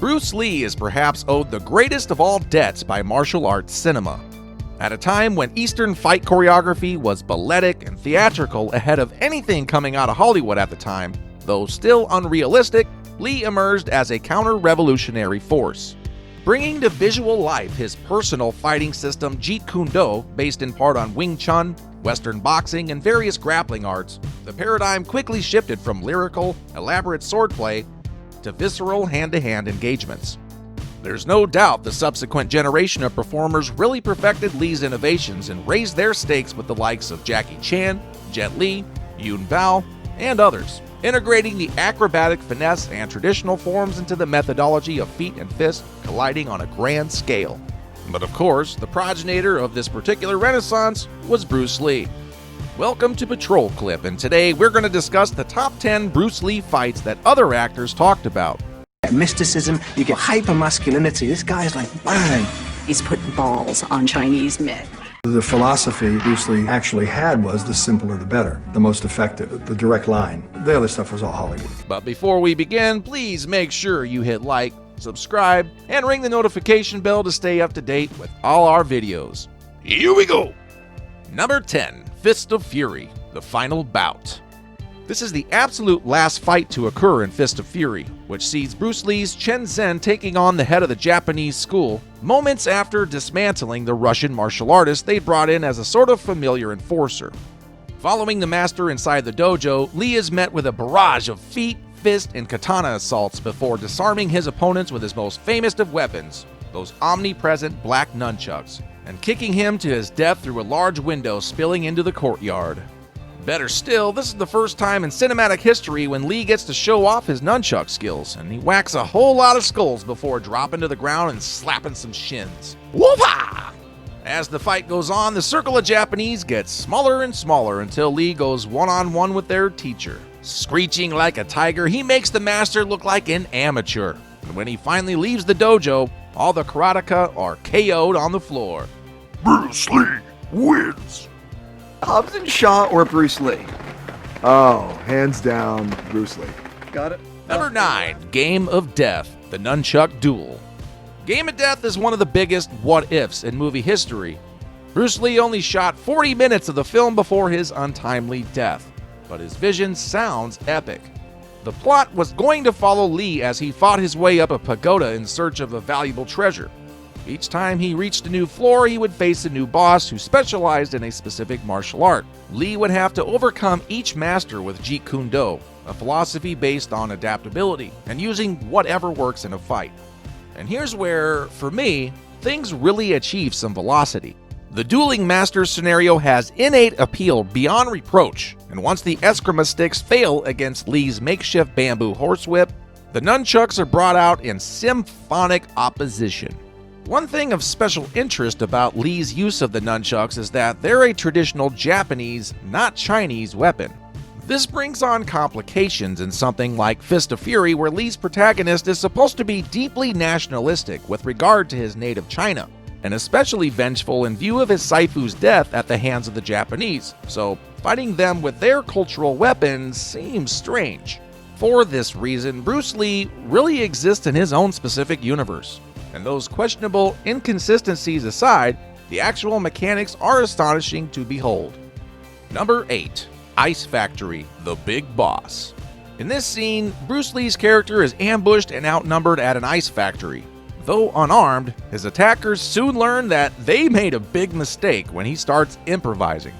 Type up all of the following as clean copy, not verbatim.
Bruce Lee is perhaps owed the greatest of all debts by martial arts cinema. At a time when Eastern fight choreography was balletic and theatrical ahead of anything coming out of Hollywood at the time, though still unrealistic, Lee emerged as a counter-revolutionary force. Bringing to visual life his personal fighting system Jeet Kune Do, based in part on Wing Chun, Western boxing, and various grappling arts, the paradigm quickly shifted from lyrical, elaborate swordplay to visceral hand-to-hand engagements. There's no doubt the subsequent generation of performers really perfected Lee's innovations and raised their stakes with the likes of Jackie Chan, Jet Li, Yun Bao, and others, integrating the acrobatic finesse and traditional forms into the methodology of feet and fists colliding on a grand scale. But of course, the progenitor of this particular renaissance was Bruce Lee. Welcome to Patrol Clip, and today we're going to discuss the top 10 Bruce Lee fights that other actors talked about. Mysticism, you get hyper-masculinity. This guy is like, bang! He's putting balls on Chinese men. The philosophy Bruce Lee actually had was the simpler the better, the most effective, the direct line. The other stuff was all Hollywood. But before we begin, please make sure you hit like, subscribe, and ring the notification bell to stay up to date with all our videos. Here we go! Number 10, Fist of Fury, the final bout. This is the absolute last fight to occur in Fist of Fury, which sees Bruce Lee's Chen Zhen taking on the head of the Japanese school, moments after dismantling the Russian martial artist they brought in as a sort of familiar enforcer. Following the master inside the dojo, Lee is met with a barrage of feet, fist, and katana assaults before disarming his opponents with his most famous of weapons, those omnipresent black nunchucks, and kicking him to his death through a large window spilling into the courtyard. Better still, this is the first time in cinematic history when Lee gets to show off his nunchuck skills, and he whacks a whole lot of skulls before dropping to the ground and slapping some shins. Whoop-ah! As the fight goes on, the circle of Japanese gets smaller and smaller until Lee goes one-on-one with their teacher. Screeching like a tiger, he makes the master look like an amateur. And when he finally leaves the dojo, all the karateka are KO'd on the floor. Bruce Lee wins. Hobbs and Shaw or Bruce Lee? Oh, hands down, Bruce Lee. Got it. Number 9, Game of Death, the Nunchuck Duel. Game of Death is one of the biggest what-ifs in movie history. Bruce Lee only shot 40 minutes of the film before his untimely death, but his vision sounds epic. The plot was going to follow Lee as he fought his way up a pagoda in search of a valuable treasure. Each time he reached a new floor, he would face a new boss who specialized in a specific martial art. Lee would have to overcome each master with Jeet Kune Do, a philosophy based on adaptability and using whatever works in a fight. And here's where, for me, things really achieve some velocity. The dueling master scenario has innate appeal beyond reproach, and once the eskrima sticks fail against Lee's makeshift bamboo horsewhip, the nunchucks are brought out in symphonic opposition. One thing of special interest about Lee's use of the nunchucks is that they're a traditional Japanese, not Chinese weapon. This brings on complications in something like Fist of Fury, where Lee's protagonist is supposed to be deeply nationalistic with regard to his native China, and especially vengeful in view of his Saifu's death at the hands of the Japanese, so fighting them with their cultural weapons seems strange. For this reason, Bruce Lee really exists in his own specific universe. And those questionable inconsistencies aside, the actual mechanics are astonishing to behold. Number 8, Ice Factory, the Big Boss. In this scene, Bruce Lee's character is ambushed and outnumbered at an ice factory. Though unarmed, his attackers soon learn that they made a big mistake when he starts improvising.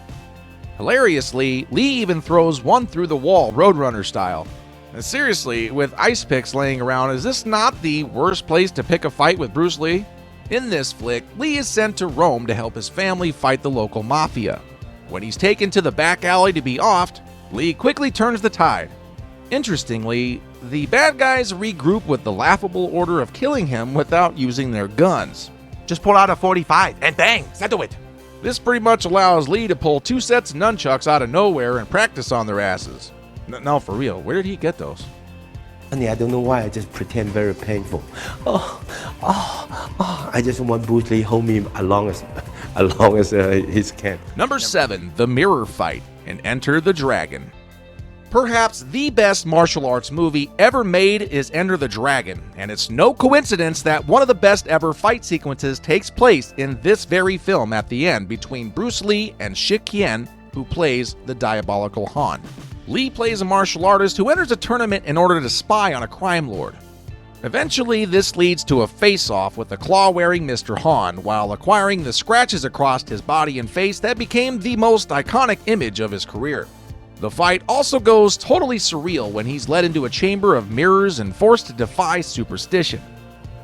Hilariously, Lee even throws one through the wall, Roadrunner style. And seriously, with ice picks laying around, is this not the worst place to pick a fight with Bruce Lee? In this flick, Lee is sent to Rome to help his family fight the local mafia. When he's taken to the back alley to be offed, Lee quickly turns the tide. Interestingly, the bad guys regroup with the laughable order of killing him without using their guns. Just pull out a 45 and bang, settle it. This pretty much allows Lee to pull 2 sets of nunchucks out of nowhere and practice on their asses. No, for real, where did he get those? Honey, I don't know why I just pretend very painful. I just want Bruce Lee hold me as long as he can. Number 7, the mirror fight, and Enter the Dragon. Perhaps the best martial arts movie ever made is Enter the Dragon, and it's no coincidence that one of the best ever fight sequences takes place in this very film at the end between Bruce Lee and Shi Qian, who plays the diabolical Han. Lee plays a martial artist who enters a tournament in order to spy on a crime lord. Eventually, this leads to a face-off with the claw-wearing Mr. Han, while acquiring the scratches across his body and face that became the most iconic image of his career. The fight also goes totally surreal when he's led into a chamber of mirrors and forced to defy superstition.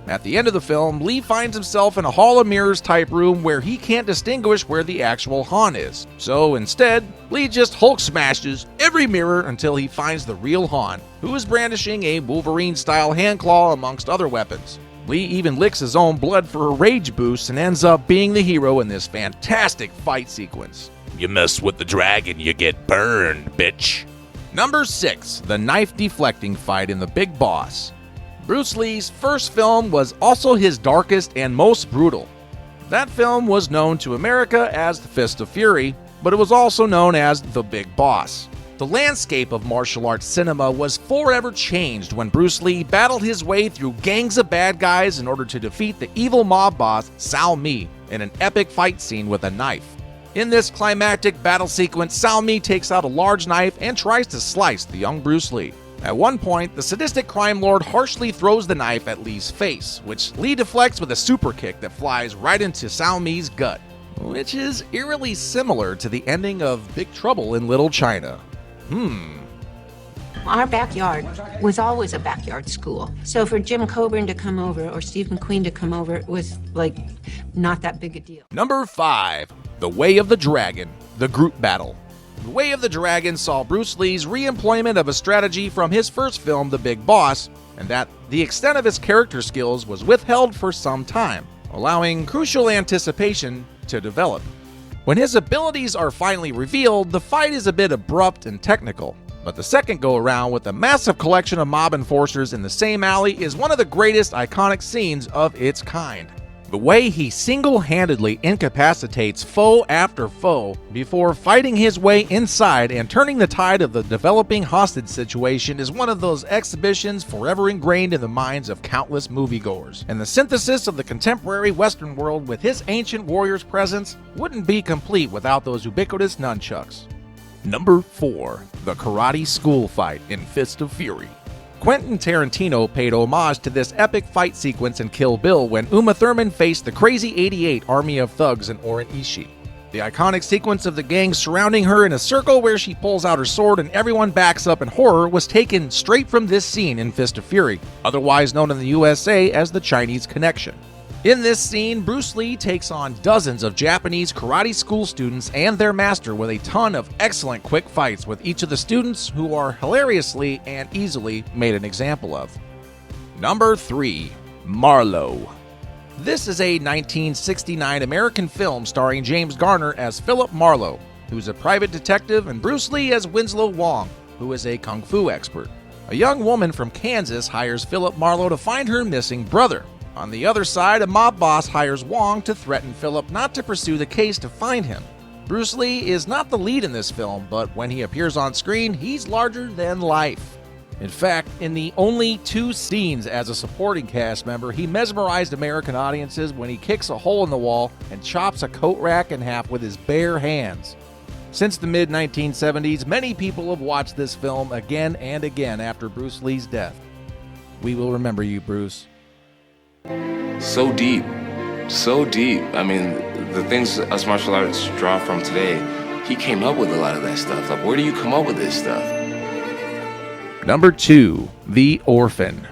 At the end of the film, Lee finds himself in a Hall of Mirrors type room where he can't distinguish where the actual Han is. So instead, Lee just Hulk smashes every mirror until he finds the real Han, who is brandishing a Wolverine-style hand claw amongst other weapons. Lee even licks his own blood for a rage boost and ends up being the hero in this fantastic fight sequence. You mess with the dragon, you get burned, bitch. Number 6. The knife deflecting fight in The Big Boss. Bruce Lee's first film was also his darkest and most brutal. That film was known to America as The Fist of Fury, but it was also known as The Big Boss. The landscape of martial arts cinema was forever changed when Bruce Lee battled his way through gangs of bad guys in order to defeat the evil mob boss Sal Mi in an epic fight scene with a knife. In this climactic battle sequence, Sal Mi takes out a large knife and tries to slice the young Bruce Lee. At one point, the sadistic crime lord harshly throws the knife at Lee's face, which Lee deflects with a super kick that flies right into Sal Mi's gut, which is eerily similar to the ending of Big Trouble in Little China. Our backyard was always a backyard school. So for Jim Coburn to come over or Steve McQueen to come over, it was like not that big a deal. Number 5. The Way of the Dragon, the group battle. The Way of the Dragon saw Bruce Lee's re-employment of a strategy from his first film, The Big Boss, and that the extent of his character skills was withheld for some time, allowing crucial anticipation to develop. When his abilities are finally revealed, the fight is a bit abrupt and technical. But the second go-around with a massive collection of mob enforcers in the same alley is one of the greatest iconic scenes of its kind. The way he single-handedly incapacitates foe after foe before fighting his way inside and turning the tide of the developing hostage situation is one of those exhibitions forever ingrained in the minds of countless moviegoers. And the synthesis of the contemporary Western world with his ancient warrior's presence wouldn't be complete without those ubiquitous nunchucks. Number 4. The Karate School Fight in Fist of Fury. Quentin Tarantino paid homage to this epic fight sequence in Kill Bill when Uma Thurman faced the Crazy 88 army of thugs in Oren Ishii. The iconic sequence of the gang surrounding her in a circle where she pulls out her sword and everyone backs up in horror was taken straight from this scene in Fist of Fury, otherwise known in the USA as the Chinese Connection. In this scene, Bruce Lee takes on dozens of Japanese karate school students and their master with a ton of excellent quick fights with each of the students who are hilariously and easily made an example of. Number 3. Marlowe. This is a 1969 American film starring James Garner as Philip Marlowe, who's a private detective, and Bruce Lee as Winslow Wong, who is a kung fu expert. A young woman from Kansas hires Philip Marlowe to find her missing brother. On the other side, a mob boss hires Wong to threaten Philip not to pursue the case to find him. Bruce Lee is not the lead in this film, but when he appears on screen, he's larger than life. In fact, in the only 2 scenes as a supporting cast member, he mesmerized American audiences when he kicks a hole in the wall and chops a coat rack in half with his bare hands. Since the mid-1970s, many people have watched this film again and again after Bruce Lee's death. We will remember you, Bruce. So deep. I mean, the things us martial artists draw from today, he came up with a lot of that stuff. Like, where do you come up with this stuff? Number 2. The Orphan.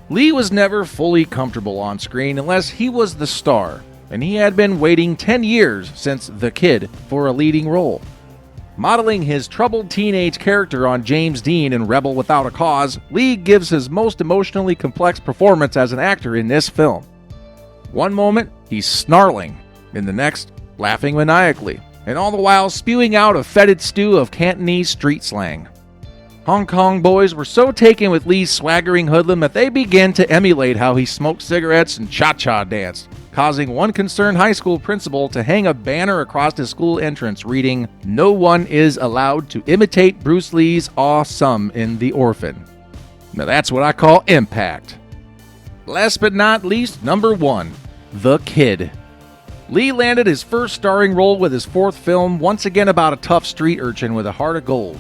Lee was never fully comfortable on screen unless he was the star, and he had been waiting 10 years since The Kid for a leading role. Modeling his troubled teenage character on James Dean in Rebel Without a Cause, Lee gives his most emotionally complex performance as an actor in this film. One moment, he's snarling, in the next, laughing maniacally, and all the while spewing out a fetid stew of Cantonese street slang. Hong Kong boys were so taken with Lee's swaggering hoodlum that they began to emulate how he smoked cigarettes and cha-cha danced, causing one concerned high school principal to hang a banner across his school entrance reading, "No one is allowed to imitate Bruce Lee's awesome in The Orphan." Now that's what I call impact. Last but not least, number 1, The Kid. Lee landed his first starring role with his 4th film, once again about a tough street urchin with a heart of gold.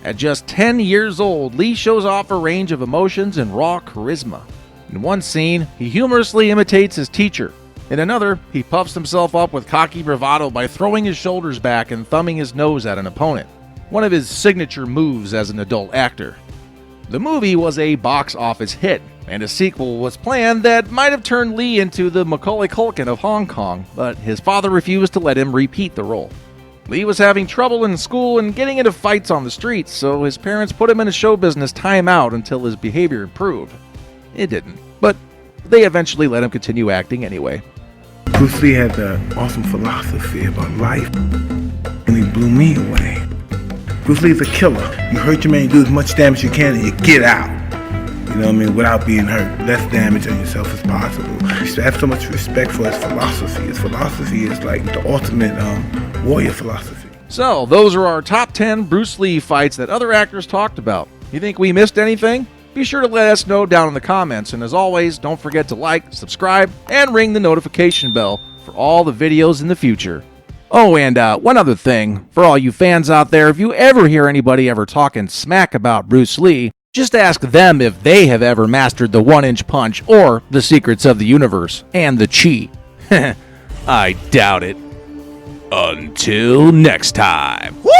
At just 10 years old, Lee shows off a range of emotions and raw charisma. In one scene, he humorously imitates his teacher. In another, he puffs himself up with cocky bravado by throwing his shoulders back and thumbing his nose at an opponent, one of his signature moves as an adult actor. The movie was a box office hit, and a sequel was planned that might have turned Lee into the Macaulay Culkin of Hong Kong, but his father refused to let him repeat the role. Lee was having trouble in school and getting into fights on the streets, so his parents put him in a show business timeout until his behavior improved. It didn't, but they eventually let him continue acting anyway. Bruce Lee had an awesome philosophy about life, and he blew me away. Bruce Lee's a killer. You hurt your man, you do as much damage as you can, and you get out. You know what I mean? Without being hurt. Less damage on yourself as possible. I used to have so much respect for his philosophy. His philosophy is like the ultimate warrior philosophy. So, those are our top 10 Bruce Lee fights that other actors talked about. You think we missed anything? Be sure to let us know down in the comments, and as always, don't forget to like, subscribe, and ring the notification bell for all the videos in the future. Oh, and one other thing, for all you fans out there, if you ever hear anybody ever talking smack about Bruce Lee, just ask them if they have ever mastered the 1-inch punch or the secrets of the universe and the chi. I doubt it. Until next time. Woo!